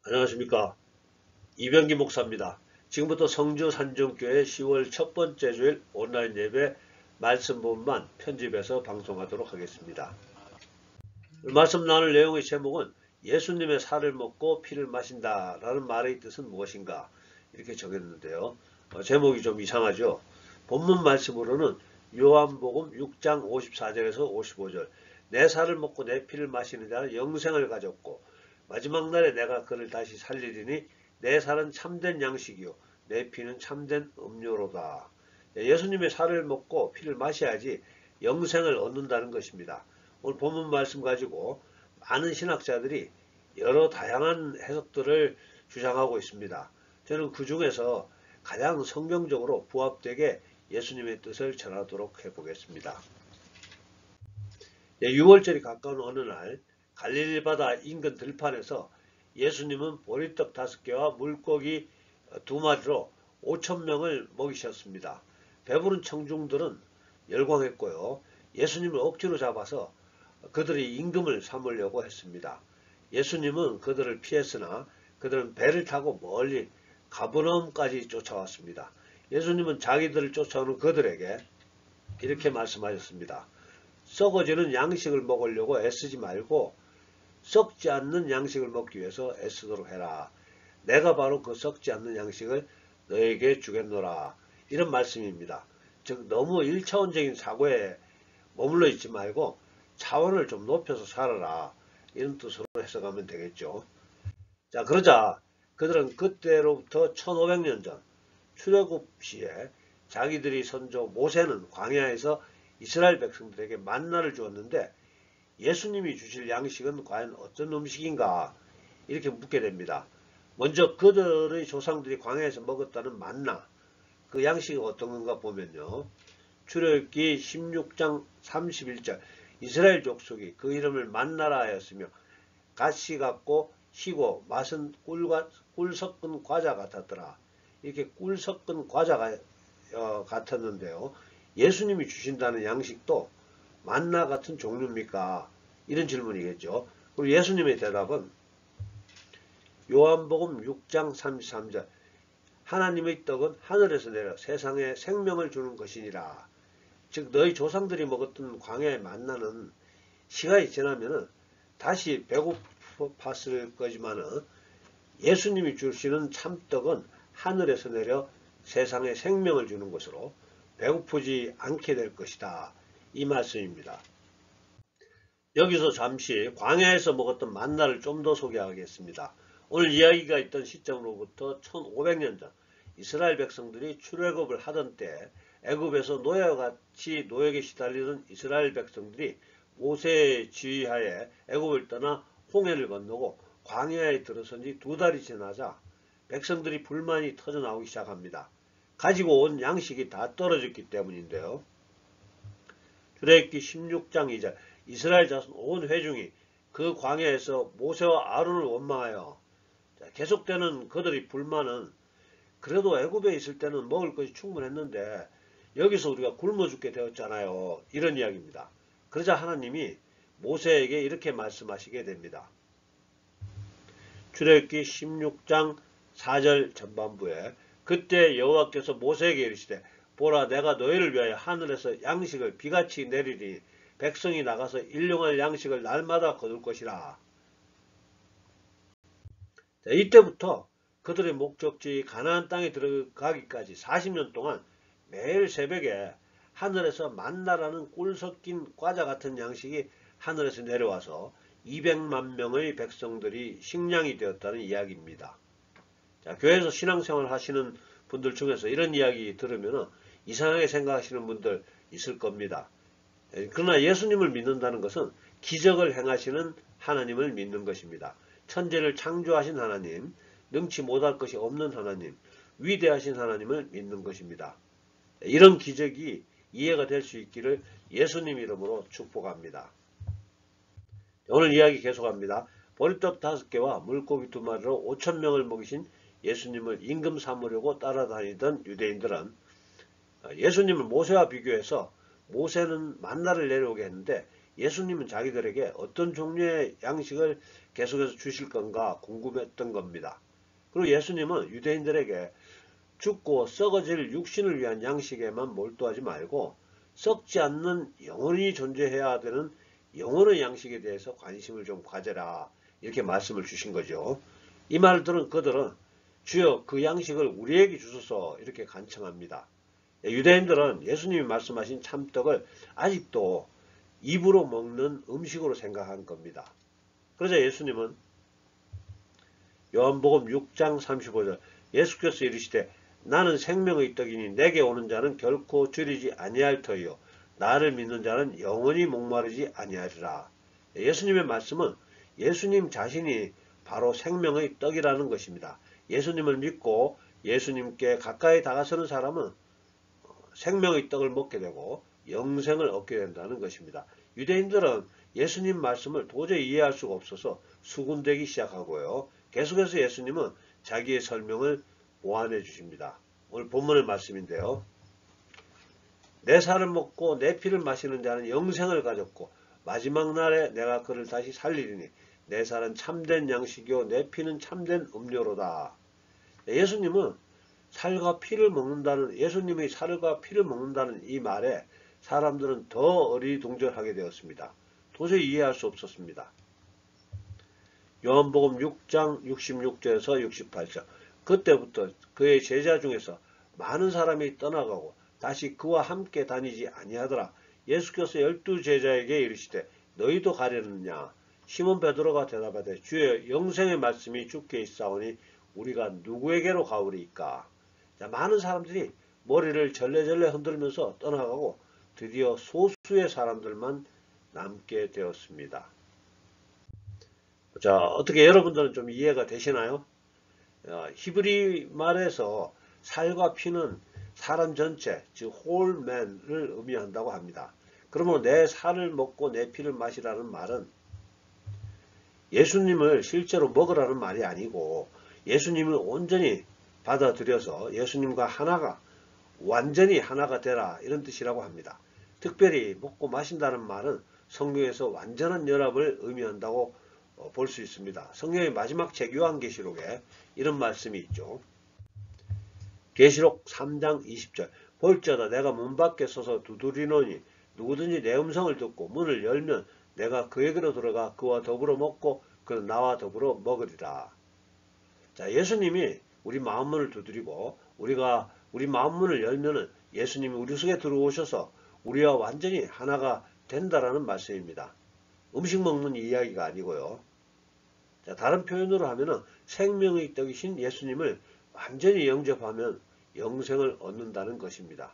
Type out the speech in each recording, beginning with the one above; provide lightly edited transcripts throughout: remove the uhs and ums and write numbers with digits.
안녕하십니까. 이병기 목사입니다. 지금부터 성주 산정교회 10월 첫 번째 주일 온라인 예배 말씀 본만 편집해서 방송하도록 하겠습니다. 말씀 나눌 내용의 제목은 예수님의 살을 먹고 피를 마신다 라는 말의 뜻은 무엇인가 이렇게 정했는데요. 제목이 좀 이상하죠. 본문 말씀으로는 요한복음 6장 54절에서 55절 내 살을 먹고 내 피를 마시는 자는 영생을 가졌고 마지막 날에 내가 그를 다시 살리리니 내 살은 참된 양식이요 내 피는 참된 음료로다. 예수님의 살을 먹고 피를 마셔야지 영생을 얻는다는 것입니다. 오늘 본문 말씀 가지고 많은 신학자들이 여러 다양한 해석들을 주장하고 있습니다. 저는 그 중에서 가장 성경적으로 부합되게 예수님의 뜻을 전하도록 해보겠습니다. 6월절이 가까운 어느 날 갈릴리 바다 인근 들판에서 예수님은 보리떡 5개와 물고기 2마리로 5,000명을 먹이셨습니다. 배부른 청중들은 열광했고요. 예수님을 억지로 잡아서 그들의 임금을 삼으려고 했습니다. 예수님은 그들을 피했으나 그들은 배를 타고 멀리 가버나움까지 쫓아왔습니다. 예수님은 자기들을 쫓아오는 그들에게 이렇게 말씀하셨습니다. 썩어지는 양식을 먹으려고 애쓰지 말고 썩지 않는 양식을 먹기 위해서 애쓰도록 해라. 내가 바로 그 썩지 않는 양식을 너에게 주겠노라. 이런 말씀입니다. 즉 너무 1차원적인 사고에 머물러 있지 말고 차원을 좀 높여서 살아라. 이런 뜻으로 해석하면 되겠죠. 자, 그러자 그들은 그때로부터 1500년 전 출애굽 시에 자기들이 선조 모세는 광야에서 이스라엘 백성들에게 만나를 주었는데 예수님이 주실 양식은 과연 어떤 음식인가 이렇게 묻게 됩니다. 먼저 그들의 조상들이 광야에서 먹었다는 만나 그 양식이 어떤 건가 보면요. 출애굽기 16장 31절 이스라엘 족속이 그 이름을 만나라 하였으며 가시 같고 희고 맛은 꿀 섞은 과자 같았더라. 이렇게 꿀 섞은 과자가 같았는데요. 예수님이 주신다는 양식도 만나 같은 종류입니까? 이런 질문이겠죠. 그리고 예수님의 대답은 요한복음 6장 33절 하나님의 떡은 하늘에서 내려 세상에 생명을 주는 것이니라. 즉 너희 조상들이 먹었던 광야의 만나는 시간이 지나면 다시 배고팠을 거지만은 예수님이 주시는 참떡은 하늘에서 내려 세상에 생명을 주는 것으로 배고프지 않게 될 것이다. 이 말씀입니다. 여기서 잠시 광야에서 먹었던 만나를 좀 더 소개하겠습니다. 오늘 이야기가 있던 시점으로부터 1500년 전 이스라엘 백성들이 출애굽을 하던 때 애굽에서 노예와 같이 노역에 시달리던 이스라엘 백성들이 모세의 지휘하에 애굽을 떠나 홍해를 건너고 광야에 들어선 지 2달이 지나자 백성들이 불만이 터져나오기 시작합니다. 가지고 온 양식이 다 떨어졌기 때문인데요. 출애굽기 16장 2절 이스라엘 자손 온 회중이 그 광야에서 모세와 아론을 원망하여 계속되는 그들의 불만은 그래도 애굽에 있을 때는 먹을 것이 충분했는데 여기서 우리가 굶어 죽게 되었잖아요. 이런 이야기입니다. 그러자 하나님이 모세에게 이렇게 말씀하시게 됩니다. 출애굽기 16장 4절 전반부에 그때 여호와께서 모세에게 이르시되 보라 내가 너희를 위하여 하늘에서 양식을 비같이 내리니 백성이 나가서 일용할 양식을 날마다 거둘 것이라. 자, 이때부터 그들의 목적지 가나안 땅에 들어가기까지 40년 동안 매일 새벽에 하늘에서 만나라는 꿀 섞인 과자 같은 양식이 하늘에서 내려와서 200만 명의 백성들이 식량이 되었다는 이야기입니다. 자, 교회에서 신앙생활 하시는 분들 중에서 이런 이야기 들으면 이상하게 생각하시는 분들 있을 겁니다. 그러나 예수님을 믿는다는 것은 기적을 행하시는 하나님을 믿는 것입니다. 천지를 창조하신 하나님, 능치 못할 것이 없는 하나님, 위대하신 하나님을 믿는 것입니다. 이런 기적이 이해가 될 수 있기를 예수님 이름으로 축복합니다. 오늘 이야기 계속합니다. 보리떡 5개와 물고기 2마리로 5,000명을 먹이신 예수님을 임금 삼으려고 따라다니던 유대인들은 예수님을 모세와 비교해서 모세는 만나를 내려오게 했는데 예수님은 자기들에게 어떤 종류의 양식을 계속해서 주실 건가 궁금했던 겁니다. 그리고 예수님은 유대인들에게 죽고 썩어질 육신을 위한 양식에만 몰두하지 말고 썩지 않는 영원히 존재해야 되는 영혼의 양식에 대해서 관심을 좀 가져라, 이렇게 말씀을 주신 거죠. 이 말을 들은 그들은 주여 그 양식을 우리에게 주소서, 이렇게 간청합니다. 유대인들은 예수님이 말씀하신 참떡을 아직도 입으로 먹는 음식으로 생각한 겁니다. 그러자 예수님은 요한복음 6장 35절 예수께서 이르시되 나는 생명의 떡이니 내게 오는 자는 결코 줄이지 아니할 터이요 나를 믿는 자는 영원히 목마르지 아니하리라. 예수님의 말씀은 예수님 자신이 바로 생명의 떡이라는 것입니다. 예수님을 믿고 예수님께 가까이 다가서는 사람은 생명의 떡을 먹게 되고 영생을 얻게 된다는 것입니다. 유대인들은 예수님 말씀을 도저히 이해할 수가 없어서 수군대기 시작하고요. 계속해서 예수님은 자기의 설명을 보완해 주십니다. 오늘 본문의 말씀인데요. 내 살을 먹고 내 피를 마시는 자는 영생을 가졌고 마지막 날에 내가 그를 다시 살리리니 내 살은 참된 양식이요 내 피는 참된 음료로다. 예수님은 살과 피를 먹는다는, 예수님의 살과 피를 먹는다는 이 말에 사람들은 더 어리둥절하게 되었습니다. 도저히 이해할 수 없었습니다. 요한복음 6장 66절에서 68절 그때부터 그의 제자 중에서 많은 사람이 떠나가고 다시 그와 함께 다니지 아니하더라. 예수께서 12 제자에게 이르시되 너희도 가려느냐? 시몬 베드로가 대답하되 주여 영생의 말씀이 주께 있사오니 우리가 누구에게로 가오리이까? 자, 많은 사람들이 머리를 절레절레 흔들면서 떠나가고 드디어 소수의 사람들만 남게 되었습니다. 자, 어떻게 여러분들은 좀 이해가 되시나요? 히브리 말에서 살과 피는 사람 전체, 즉 홀맨을 의미한다고 합니다. 그러면 내 살을 먹고 내 피를 마시라는 말은 예수님을 실제로 먹으라는 말이 아니고 예수님을 온전히 받아들여서 예수님과 하나가, 완전히 하나가 되라, 이런 뜻이라고 합니다. 특별히 먹고 마신다는 말은 성경에서 완전한 연합을 의미한다고 볼 수 있습니다. 성경의 마지막 책 요한계시록에 이런 말씀이 있죠. 계시록 3장 20절 볼지어다 내가 문 밖에 서서 두드리노니 누구든지 내 음성을 듣고 문을 열면 내가 그에게로 들어가 그와 더불어 먹고 그는 나와 더불어 먹으리라. 자, 예수님이 우리 마음문을 두드리고 우리가 우리 마음문을 열면은 예수님이 우리 속에 들어오셔서 우리와 완전히 하나가 된다라는 말씀입니다. 음식 먹는 이야기가 아니고요. 자, 다른 표현으로 하면은 생명의 떡이신 예수님을 완전히 영접하면 영생을 얻는다는 것입니다.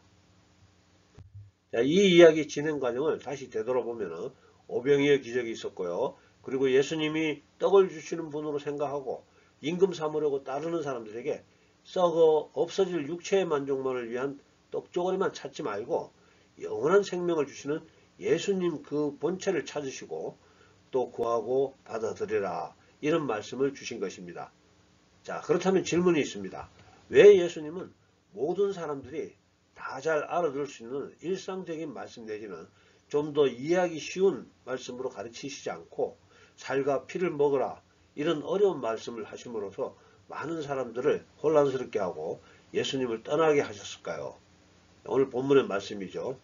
자, 이 이야기 진행 과정을 다시 되돌아보면은 오병이의 기적이 있었고요. 그리고 예수님이 떡을 주시는 분으로 생각하고 임금 삼으려고 따르는 사람들에게 썩어 없어질 육체의 만족만을 위한 떡조거리만 찾지 말고 영원한 생명을 주시는 예수님 그 본체를 찾으시고 또 구하고 받아들여라, 이런 말씀을 주신 것입니다. 자, 그렇다면 질문이 있습니다. 왜 예수님은 모든 사람들이 다 잘 알아들을 수 있는 일상적인 말씀 내지는 좀 더 이해하기 쉬운 말씀으로 가르치시지 않고 살과 피를 먹으라, 이런 어려운 말씀을 하심으로써 많은 사람들을 혼란스럽게 하고 예수님을 떠나게 하셨을까요? 오늘 본문의 말씀이죠.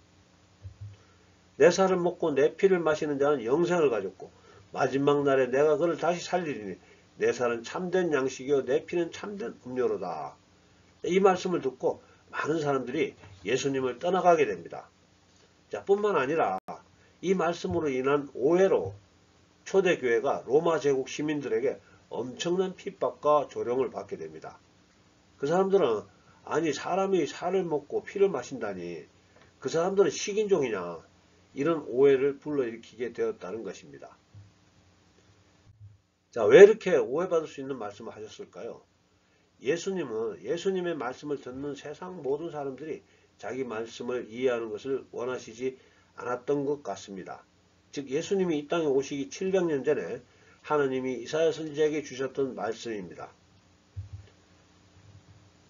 내 살을 먹고 내 피를 마시는 자는 영생을 가졌고 마지막 날에 내가 그를 다시 살리리니 내 살은 참된 양식이요 내 피는 참된 음료로다. 이 말씀을 듣고 많은 사람들이 예수님을 떠나가게 됩니다. 자, 뿐만 아니라 이 말씀으로 인한 오해로 초대교회가 로마 제국 시민들에게 엄청난 핍박과 조롱을 받게 됩니다. 그 사람들은 아니 사람이 살을 먹고 피를 마신다니 그 사람들은 식인종이냐, 이런 오해를 불러일으키게 되었다는 것입니다. 자, 왜 이렇게 오해받을 수 있는 말씀을 하셨을까요? 예수님은 예수님의 말씀을 듣는 세상 모든 사람들이 자기 말씀을 이해하는 것을 원하시지 않았던 것 같습니다. 즉 예수님이 이 땅에 오시기 700년 전에 하나님이 이사야 선지자에게 주셨던 말씀입니다.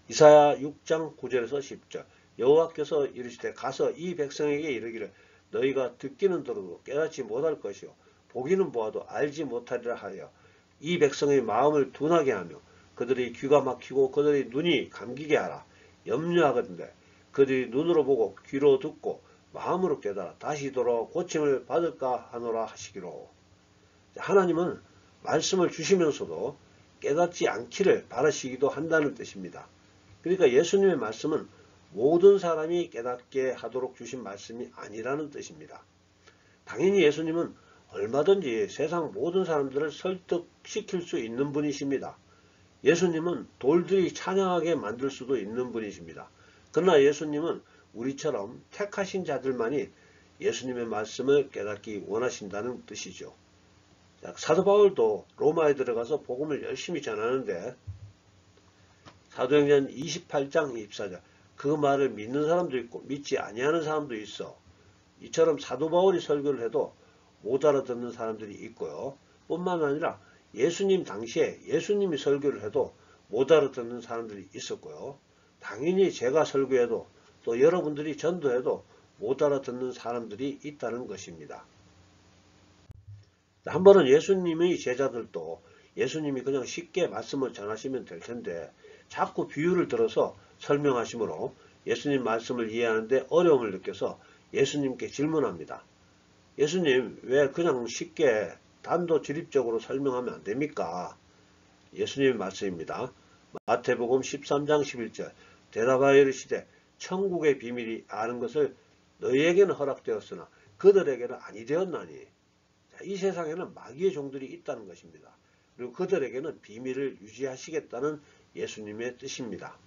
이사야 6장 9절에서 10절 여호와께서 이르시되 가서 이 백성에게 이르기를 너희가 듣기는 들어도 깨닫지 못할 것이요 보기는 보아도 알지 못하리라 하여 이 백성의 마음을 둔하게 하며 그들의 귀가 막히고 그들의 눈이 감기게 하라. 염려하건대 그들이 눈으로 보고 귀로 듣고 마음으로 깨달아 다시 돌아와 고침을 받을까 하노라 하시기로. 하나님은 말씀을 주시면서도 깨닫지 않기를 바라시기도 한다는 뜻입니다. 그러니까 예수님의 말씀은 모든 사람이 깨닫게 하도록 주신 말씀이 아니라는 뜻입니다. 당연히 예수님은 얼마든지 세상 모든 사람들을 설득시킬 수 있는 분이십니다. 예수님은 돌들이 찬양하게 만들 수도 있는 분이십니다. 그러나 예수님은 우리처럼 택하신 자들만이 예수님의 말씀을 깨닫기 원하신다는 뜻이죠. 사도 바울도 로마에 들어가서 복음을 열심히 전하는데 사도행전 28장 24절 그 말을 믿는 사람도 있고 믿지 아니하는 사람도 있어. 이처럼 사도 바울이 설교를 해도 못 알아듣는 사람들이 있고요. 뿐만 아니라 예수님 당시에 예수님이 설교를 해도 못 알아듣는 사람들이 있었고요. 당연히 제가 설교해도 또 여러분들이 전도해도 못 알아듣는 사람들이 있다는 것입니다. 한 번은 예수님의 제자들도 예수님이 그냥 쉽게 말씀을 전하시면 될 텐데 자꾸 비유를 들어서 설명하시므로 예수님 말씀을 이해하는데 어려움을 느껴서 예수님께 질문합니다. 예수님 왜 그냥 쉽게 단도직입적으로 설명하면 안 됩니까? 예수님의 말씀입니다. 마태복음 13장 11절 대답하여 이르시되 천국의 비밀이 아는 것을 너희에게는 허락되었으나 그들에게는 아니 되었나니. 이 세상에는 마귀의 종들이 있다는 것입니다. 그리고 그들에게는 비밀을 유지하시겠다는 예수님의 뜻입니다.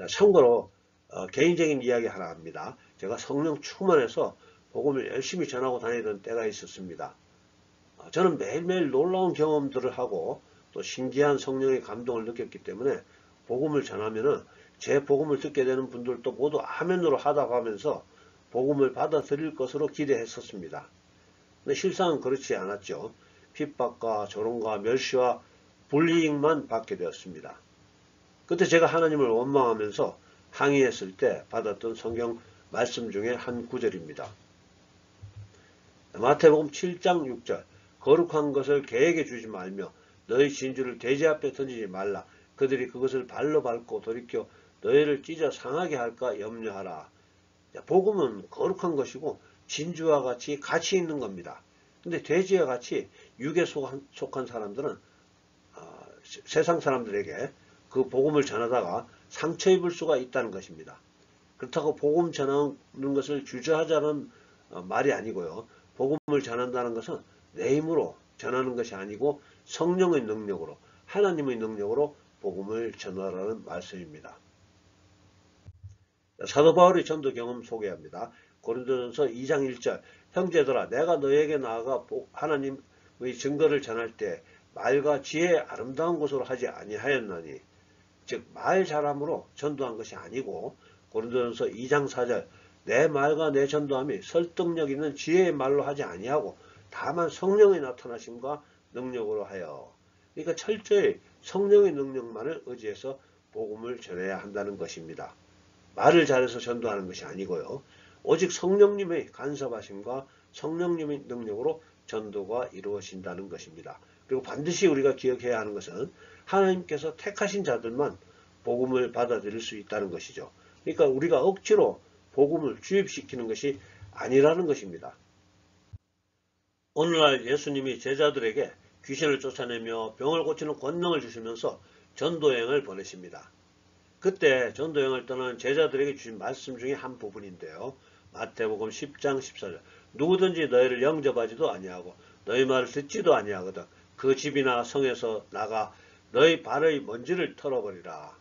참고로 개인적인 이야기 하나 합니다. 제가 성령 충만해서 복음을 열심히 전하고 다니던 때가 있었습니다. 저는 매일매일 놀라운 경험들을 하고 또 신기한 성령의 감동을 느꼈기 때문에 복음을 전하면은 제 복음을 듣게 되는 분들도 모두 아멘으로 하답하면서 복음을 받아들일 것으로 기대했었습니다. 근데 실상은 그렇지 않았죠. 핍박과 조롱과 멸시와 불이익만 받게 되었습니다. 그때 제가 하나님을 원망하면서 항의했을 때 받았던 성경 말씀 중에 한 구절입니다. 마태복음 7장 6절 거룩한 것을 개에게 주지 말며 너희 진주를 돼지 앞에 던지지 말라. 그들이 그것을 발로 밟고 돌이켜 너희를 찢어 상하게 할까 염려하라. 복음은 거룩한 것이고 진주와 같이 가치 있는 겁니다. 근데 돼지와 같이 육에 속한 사람들은 세상 사람들에게 그 복음을 전하다가 상처 입을 수가 있다는 것입니다. 그렇다고 복음 전하는 것을 주저하자는 말이 아니고요. 복음을 전한다는 것은 내 힘으로 전하는 것이 아니고 성령의 능력으로 하나님의 능력으로 복음을 전하라는 말씀입니다. 사도 바울의 전도 경험 소개합니다. 고린도전서 2장 1절 형제들아 내가 너에게 나아가 하나님의 증거를 전할 때 말과 지혜의 아름다운 것으로 하지 아니하였나니 즉 말 잘함으로 전도한 것이 아니고 고린도전서 2장 4절 내 말과 내 전도함이 설득력 있는 지혜의 말로 하지 아니하고 다만 성령의 나타나심과 능력으로 하여. 그러니까 철저히 성령의 능력만을 의지해서 복음을 전해야 한다는 것입니다. 말을 잘해서 전도하는 것이 아니고요. 오직 성령님의 간섭하심과 성령님의 능력으로 전도가 이루어진다는 것입니다. 그리고 반드시 우리가 기억해야 하는 것은 하나님께서 택하신 자들만 복음을 받아들일 수 있다는 것이죠. 그러니까 우리가 억지로 복음을 주입시키는 것이 아니라는 것입니다. 오늘날 예수님이 제자들에게 귀신을 쫓아내며 병을 고치는 권능을 주시면서 전도여행을 보내십니다. 그때 전도여행을 떠나는 제자들에게 주신 말씀 중에 한 부분인데요. 마태복음 10장 14절 누구든지 너희를 영접하지도 아니하고 너희 말을 듣지도 아니하거든 그 집이나 성에서 나가 너희 발의 먼지를 털어버리라.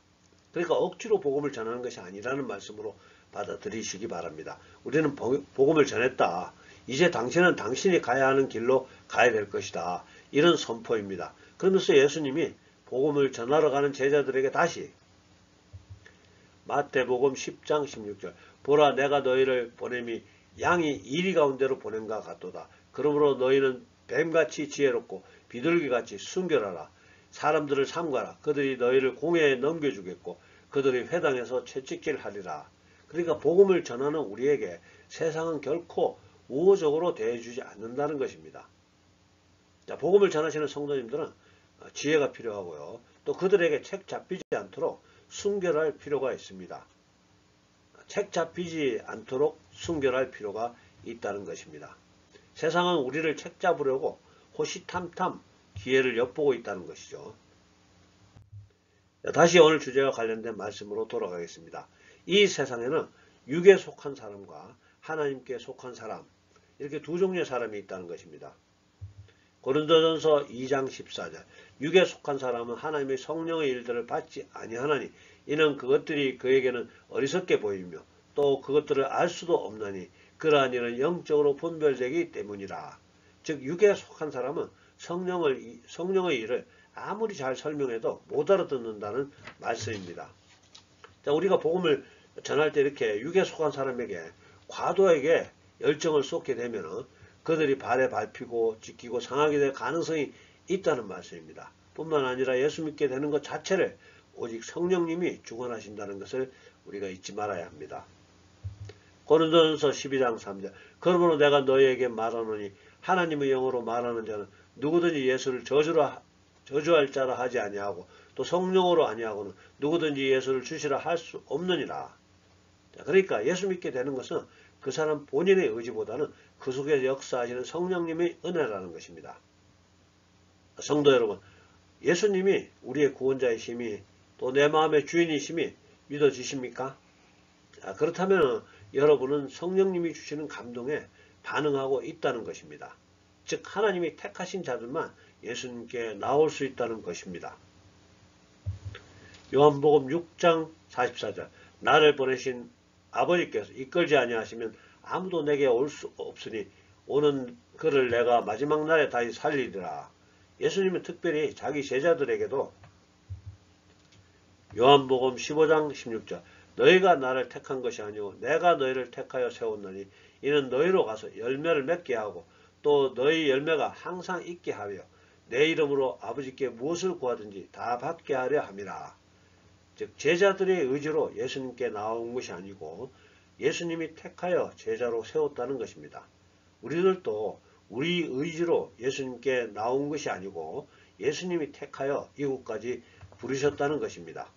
그러니까 억지로 복음을 전하는 것이 아니라는 말씀으로 받아들이시기 바랍니다. 우리는 복음을 전했다. 이제 당신은 당신이 가야 하는 길로 가야 될 것이다. 이런 선포입니다. 그러면서 예수님이 복음을 전하러 가는 제자들에게 다시 마태복음 10장 16절 보라 내가 너희를 보냄이 양이 이리 가운데로 보낸가 같도다. 그러므로 너희는 뱀같이 지혜롭고 비둘기같이 순결하라. 사람들을 삼가라. 그들이 너희를 공회에 넘겨주겠고 그들이 회당에서 채찍질하리라. 그러니까 복음을 전하는 우리에게 세상은 결코 우호적으로 대해주지 않는다는 것입니다. 자, 복음을 전하시는 성도님들은 지혜가 필요하고요. 또 그들에게 책 잡히지 않도록 순결할 필요가 있습니다. 책 잡히지 않도록 순결할 필요가 있다는 것입니다. 세상은 우리를 책 잡으려고 호시탐탐 기회를 엿보고 있다는 것이죠. 다시 오늘 주제와 관련된 말씀으로 돌아가겠습니다. 이 세상에는 육에 속한 사람과 하나님께 속한 사람, 이렇게 두 종류의 사람이 있다는 것입니다. 고린도전서 2장 14절, 육에 속한 사람은 하나님의 성령의 일들을 받지 아니하나니 이는 그것들이 그에게는 어리석게 보이며 또 그것들을 알 수도 없나니 그러한 일은 영적으로 분별되기 때문이라. 즉 육에 속한 사람은 성령의 일을 아무리 잘 설명해도 못 알아듣는다는 말씀입니다. 자, 우리가 복음을 전할 때 이렇게 육에 속한 사람에게 과도하게 열정을 쏟게 되면 그들이 발에 밟히고 찢기고 상하게 될 가능성이 있다는 말씀입니다. 뿐만 아니라 예수 믿게 되는 것 자체를 오직 성령님이 주관하신다는 것을 우리가 잊지 말아야 합니다. 고린도전서 12장 3절, 그러므로 내가 너희에게 말하노니 하나님의 영으로 말하는 자는 누구든지 예수를 저주할 자라 하지 아니하고 또 성령으로 아니하고는 누구든지 예수를 주시라 할 수 없느니라. 그러니까 예수 믿게 되는 것은 그 사람 본인의 의지보다는 그 속에 역사하시는 성령님의 은혜라는 것입니다. 성도 여러분, 예수님이 우리의 구원자이심이 또 내 마음의 주인이심이 믿어지십니까? 그렇다면 여러분은 성령님이 주시는 감동에 반응하고 있다는 것입니다. 즉 하나님이 택하신 자들만 예수님께 나올 수 있다는 것입니다. 요한복음 6장 44절, 나를 보내신 아버지께서 이끌지 아니하시면 아무도 내게 올 수 없으니 오는 그를 내가 마지막 날에 다시 살리리라. 예수님은 특별히 자기 제자들에게도 요한복음 15장 16절, 너희가 나를 택한 것이 아니오 내가 너희를 택하여 세웠느니 이는 너희로 가서 열매를 맺게 하고 또 너희 열매가 항상 있게 하여 내 이름으로 아버지께 무엇을 구하든지 다 받게 하려 함이라. 즉 제자들의 의지로 예수님께 나온 것이 아니고 예수님이 택하여 제자로 세웠다는 것입니다. 우리들도 우리 의지로 예수님께 나온 것이 아니고 예수님이 택하여 이곳까지 부르셨다는 것입니다.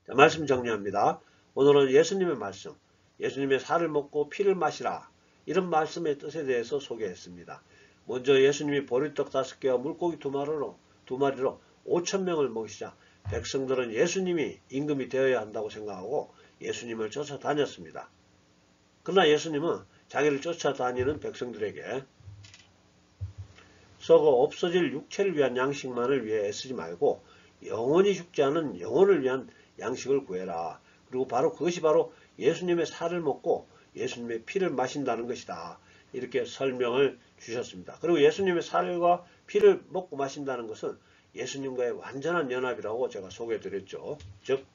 자, 말씀 정리합니다. 오늘은 예수님의 말씀, 예수님의 살을 먹고 피를 마시라, 이런 말씀의 뜻에 대해서 소개했습니다. 먼저 예수님이 보리떡 5개와 물고기 2마리로 5,000명을 먹이시자 백성들은 예수님이 임금이 되어야 한다고 생각하고 예수님을 쫓아다녔습니다. 그러나 예수님은 자기를 쫓아다니는 백성들에게 썩어 없어질 육체를 위한 양식만을 위해 애쓰지 말고 영원히 죽지 않은 영혼을 위한 양식을 구해라. 그리고 그것이 바로 예수님의 살을 먹고 예수님의 피를 마신다는 것이다. 이렇게 설명을 주셨습니다. 그리고 예수님의 살과 피를 먹고 마신다는 것은 예수님과의 완전한 연합이라고 제가 소개해드렸죠. 즉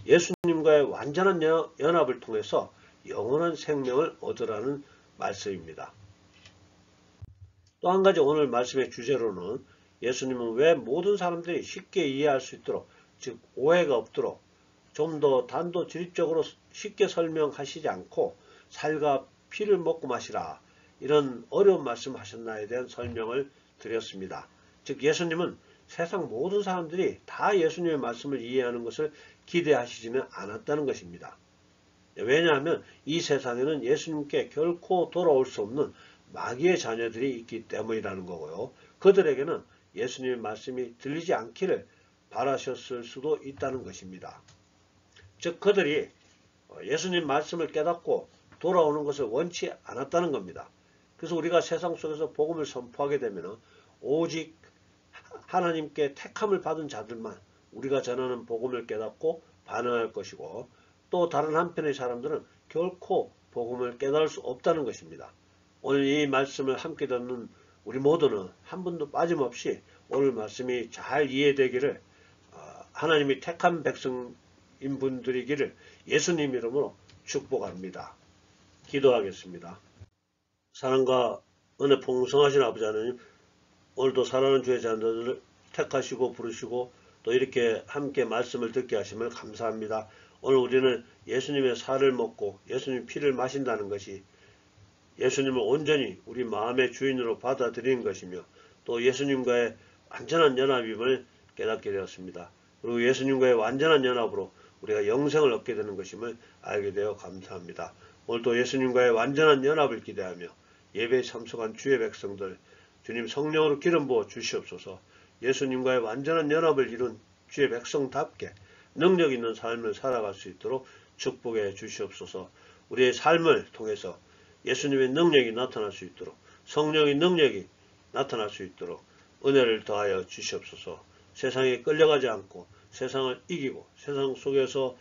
예수님과의 완전한 연합을 통해서 영원한 생명을 얻으라는 말씀입니다. 또 한 가지 오늘 말씀의 주제로는 예수님은 왜 모든 사람들이 쉽게 이해할 수 있도록, 즉 오해가 없도록 좀 더 단도직입적으로 쉽게 설명하시지 않고 살과 피를 먹고 마시라, 이런 어려운 말씀 하셨나에 대한 설명을 드렸습니다. 즉 예수님은 세상 모든 사람들이 다 예수님의 말씀을 이해하는 것을 기대하시지는 않았다는 것입니다. 왜냐하면 이 세상에는 예수님께 결코 돌아올 수 없는 마귀의 자녀들이 있기 때문이라는 거고요. 그들에게는 예수님의 말씀이 들리지 않기를 바라셨을 수도 있다는 것입니다. 즉 그들이 예수님 말씀을 깨닫고 돌아오는 것을 원치 않았다는 겁니다. 그래서 우리가 세상 속에서 복음을 선포하게 되면 오직 하나님께 택함을 받은 자들만 우리가 전하는 복음을 깨닫고 반응할 것이고, 또 다른 한편의 사람들은 결코 복음을 깨달을 수 없다는 것입니다. 오늘 이 말씀을 함께 듣는 우리 모두는 한 분도 빠짐없이 오늘 말씀이 잘 이해되기를, 하나님이 택한 백성인 분들이기를 예수님 이름으로 축복합니다. 기도하겠습니다. 사랑과 은혜 풍성하신 아버지 하나님, 오늘도 사랑하는 주의 자녀들을 택하시고 부르시고 또 이렇게 함께 말씀을 듣게 하심을 감사합니다. 오늘 우리는 예수님의 살을 먹고 예수님의 피를 마신다는 것이 예수님을 온전히 우리 마음의 주인으로 받아들이는 것이며 또 예수님과의 완전한 연합임을 깨닫게 되었습니다. 그리고 예수님과의 완전한 연합으로 우리가 영생을 얻게 되는 것임을 알게 되어 감사합니다. 오늘도 예수님과의 완전한 연합을 기대하며 예배에 참석한 주의 백성들 주님 성령으로 기름 부어 주시옵소서. 예수님과의 완전한 연합을 이룬 주의 백성답게 능력 있는 삶을 살아갈 수 있도록 축복해 주시옵소서. 우리의 삶을 통해서 예수님의 능력이 나타날 수 있도록 성령의 능력이 나타날 수 있도록 은혜를 더하여 주시옵소서. 세상에 끌려가지 않고 세상을 이기고 세상 속에서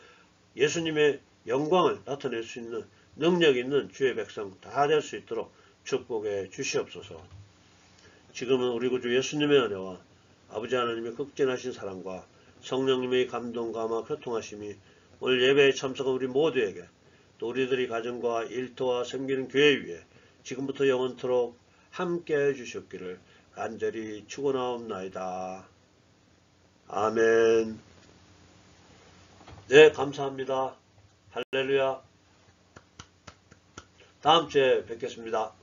예수님의 영광을 나타낼 수 있는 능력 있는 주의 백성 다 될 수 있도록 축복해 주시옵소서. 지금은 우리 구주 예수님의 은혜와 아버지 하나님의 극진하신 사랑과 성령님의 감동과 교통하심이 오늘 예배에 참석한 우리 모두에게 또 우리들이 가정과 일터와 섬기는 교회 위에 지금부터 영원토록 함께해 주셨기를 간절히 축원하옵나이다. 아멘. 네, 감사합니다. 할렐루야. 다음 주에 뵙겠습니다.